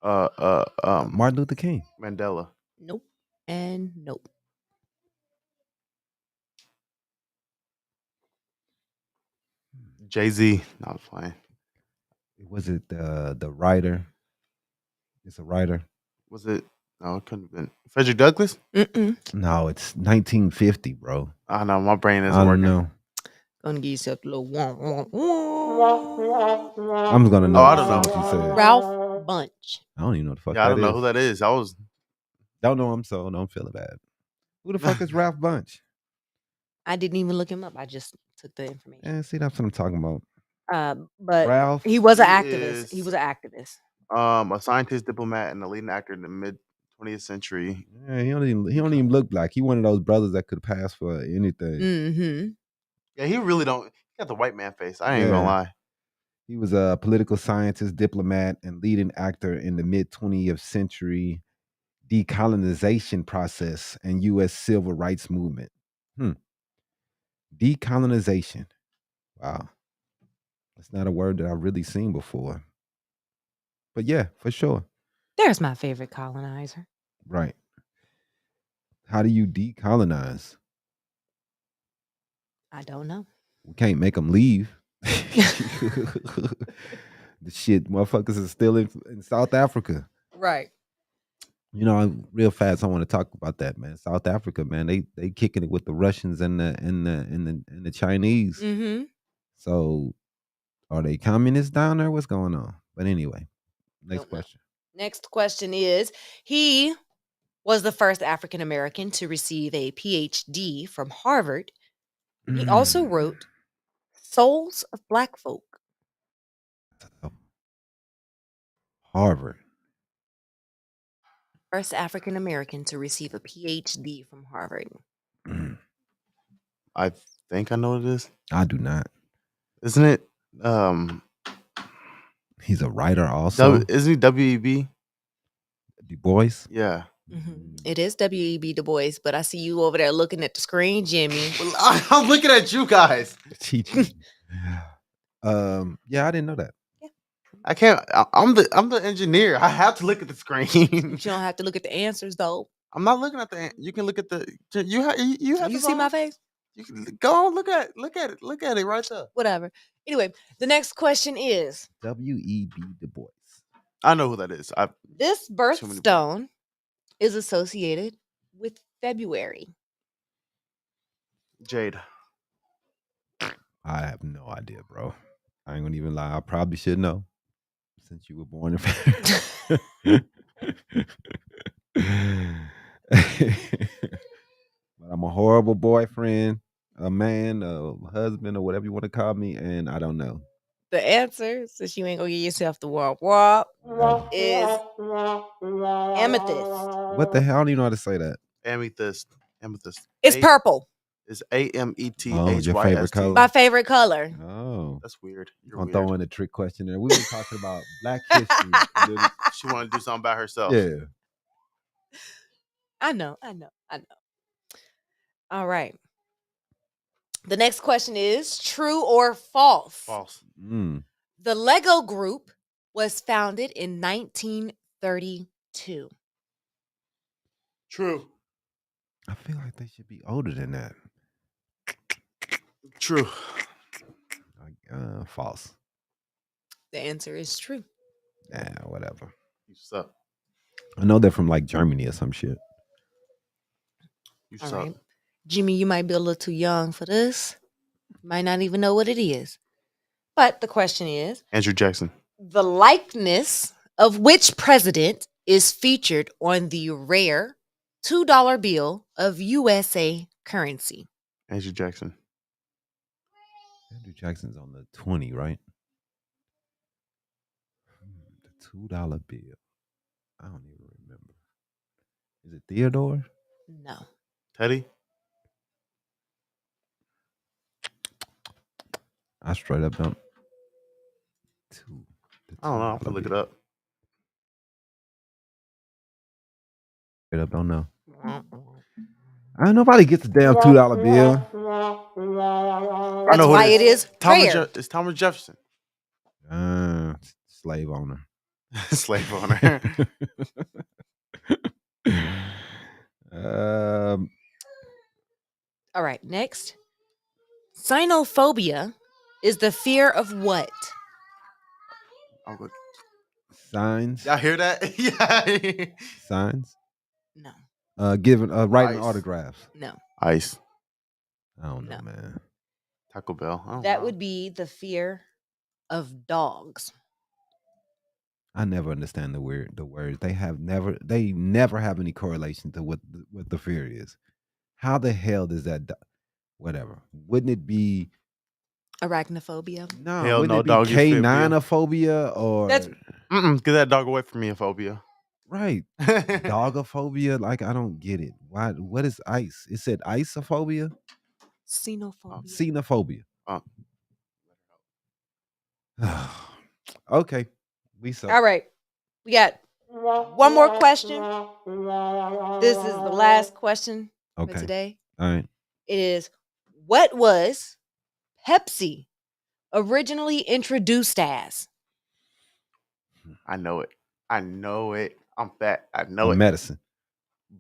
Prize. Martin Luther King. Mandela. Nope. And nope. Jay-Z. Not playing. Was it the writer? It's a writer. Was it? No, it couldn't have been. Frederick Douglass? No, it's 1950, bro. I know, my brain isn't I don't working. know. Gonna give yourself a little I'm gonna know. I don't know what you said. Ralph Bunche. I don't even know what the fuck Yeah, I that don't know is. who that is. Don't know him, so don't feel bad. Who the fuck is Ralph Bunche? I didn't even look him up. I just took the information. Yeah, see, that's what I'm talking about. But Ralph. he was an activist. He was an activist. A scientist, diplomat, and a leading actor in the mid 20th century. Yeah, he don't even look black. He one of those brothers that could pass for anything. Mm-hmm. Yeah, he really don't. He got the white man face. I ain't gonna lie. He was a political scientist, diplomat, and leading actor in the mid 20th century decolonization process and U.S. civil rights movement. Decolonization. Wow. That's not a word that I've really seen before. But yeah, for sure. There's my favorite colonizer. Right. How do you decolonize? I don't know. We can't make them leave. The shit, motherfuckers is still in South Africa. Right. You know, real fast, I want to talk about that, man. South Africa, man, they kicking it with the Russians and the Chinese. Mm-hmm. So, are they communists down there? What's going on? But anyway, next question. Next question is: he was the first African American to receive a PhD from Harvard. He also wrote "Souls of Black Folk." Harvard. First African American to receive a PhD from Harvard. I think I know what it is. I do not. Isn't it? He's a writer also. Isn't he W.E.B. Du Bois? Yeah. Mm-hmm. It is W.E.B. Du Bois, but I see you over there looking at the screen, Jimmy. Well, I'm looking at you guys. Yeah, I didn't know that. Yeah. I can't. I'm the engineer. I have to look at the screen. You don't have to look at the answers, though. I'm not looking at the. You can look at the. You have. You see my face? You can go on, look at it right there. Whatever. Anyway, the next question is W.E.B. Du Bois. I know who that is. This birthstone is associated with February. Jade. I have no idea, bro. I ain't gonna even lie. I probably should know since you were born in February. But I'm a horrible boyfriend, a man, a husband, or whatever you want to call me, and I don't know. The answer, since you ain't gonna give yourself the wop, is amethyst. What the hell? I don't even know how to say that. Amethyst. It's purple. Oh, your AMETHYST. favorite color? My favorite color. Oh. That's weird. You're I'm weird. throwing a trick question there. We were talking about Black history. She want to do something about herself. Yeah. I know. All right. The next question is true or false? False. The Lego Group was founded in 1932. True. I feel like they should be older than that. True. False. The answer is true. Yeah, whatever. You suck. I know they're from like Germany or some shit. You All suck. right. Jimmy, you might be a little too young for this. You might not even know what it is. But the question is, Andrew Jackson. the likeness of which president is featured on the rare $2 bill of USA currency? Andrew Jackson. Andrew Jackson's on the 20, right? The $2 bill. I don't even remember. Is it Theodore? No. Teddy. I straight up don't. I don't know. I'll have to look it up. Straight up don't know. Nobody gets a damn $2 bill. That's why it is rare. It's Thomas Jefferson. Slave owner. Slave owner. All right, next. Xenophobia is the fear of what? Signs. Y'all hear that? Yeah. Signs. No. Writing Ice. autographs. No. Ice. I don't know, No. man. Taco Bell. I don't That know. would be the fear of dogs. I never understand the words. They never have any correlation to what the fear is. How the hell does that? Whatever. Wouldn't it be? Arachnophobia. No. Hell wouldn't no, it be dog, you phobia. caninophobia or? That's- Get that dog away from me, a phobia. Right. Dogophobia. Like I don't get it. Why? What is ice? It said isophobia. Xenophobia. Xenophobia. Okay. We suck. All right. We got one more question. This is the last question for Okay. today. All right. It is, what was Pepsi originally introduced as? I know it. I'm fat. I know it. Medicine.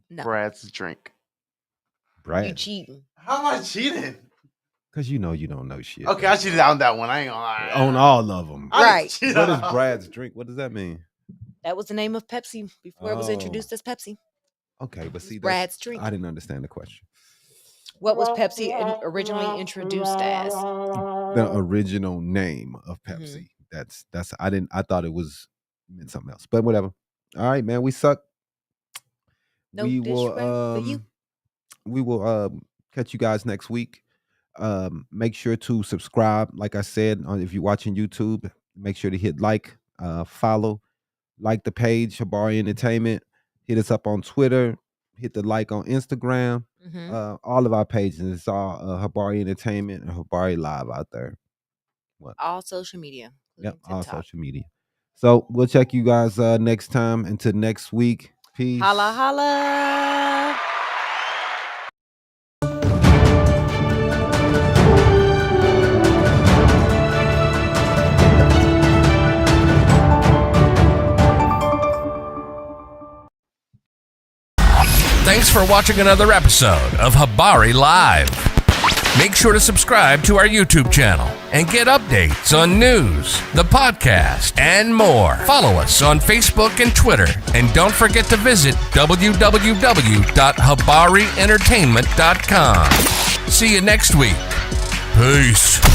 No. Brad's drink. You Brad. cheating. How am I cheating? Because you know you don't know shit. Okay, I cheated on that one. I ain't gonna lie. On all of them. Right. What is Brad's drink? What does that mean? That was the name of Pepsi before it was introduced as Pepsi. Okay, but see, Brad's drink. I didn't understand the question. What was Pepsi originally introduced as? The original name of Pepsi. That's I thought it meant something else. But whatever. All right, man. We suck. No we disrespect for you. We will catch you guys next week. Make sure to subscribe. Like I said, if you're watching YouTube, make sure to hit like, follow, like the page, Habari Entertainment. Hit us up on Twitter. Hit the like on Instagram. All of our pages. It's all Habari Entertainment and Habari Live out there. What? All social media. Yep, TikTok. all social media. So we'll check you guys next time. Until next week. Peace. Holla, holla. Thanks for watching another episode of Habari Live. Make sure to subscribe to our YouTube channel and get updates on news, the podcast, and more. Follow us on Facebook and Twitter. And don't forget to visit www.habarientertainment.com. See you next week. Peace.